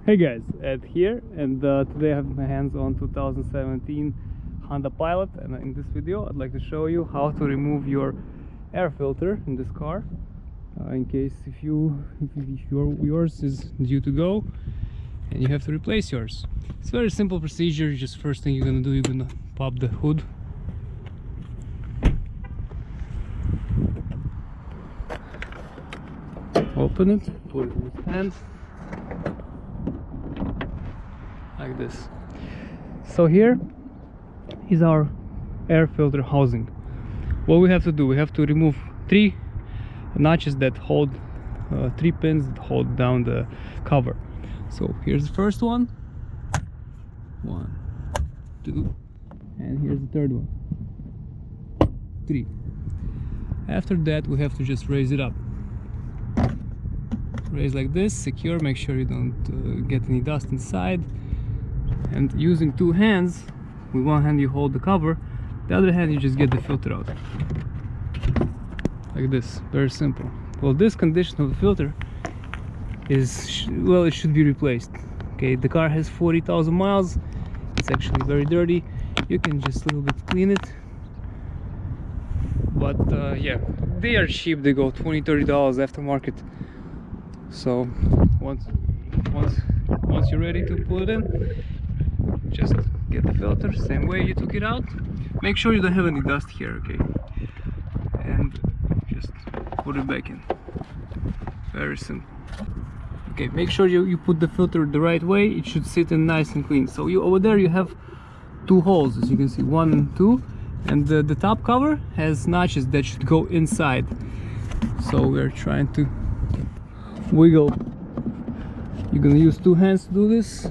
Hey guys, Ed here, and today I have my hands on 2017 Honda Pilot, and in this video I'd like to show you how to remove your air filter in this car, in case if yours is due to go and you have to replace yours. It's a very simple procedure. Just first thing you're gonna do, you're gonna pop the hood. Open it, put it in your hand like this. So here is our air filter housing. What we have to do, we have to remove three notches that hold, three pins that hold down the cover. So here's the first one, 1, 2, and here's the third one, 3. After that we have to just raise it up. Raise like this, secure, make sure you don't get any dust inside. And using two hands, with one hand you hold the cover, the other hand you just get the filter out. Like this, very simple. Well, this condition of the filter is, well, it should be replaced. Okay, the car has 40,000 miles, it's actually very dirty. You can just a little bit clean it. But yeah, they are cheap, they go $20–30 aftermarket. So once you're ready to put it in, just get the filter same way you took it out. Make sure you don't have any dust here, okay? And just put it back in. Very simple. Okay, make sure you put the filter the right way. It should sit in nice and clean. So over there you have two holes, as you can see, 1 and 2, and the top cover has notches that should go inside. So we're trying to wiggle. You're gonna use two hands to do this.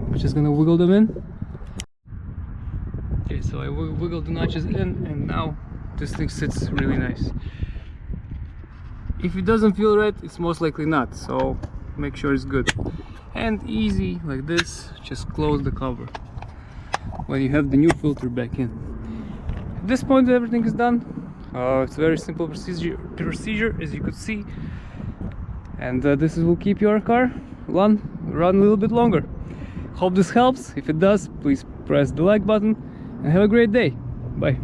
We're just gonna wiggle them in. Okay, so I wiggled the notches in, and now this thing sits really nice. If it doesn't feel right, it's most likely not, so make sure it's good. And easy, like this, just close the cover when you have the new filter back in. At this point everything is done. It's a very simple procedure, as you could see, and this will keep your car run a little bit longer. Hope this helps. If it does, please press the like button and have a great day. Bye.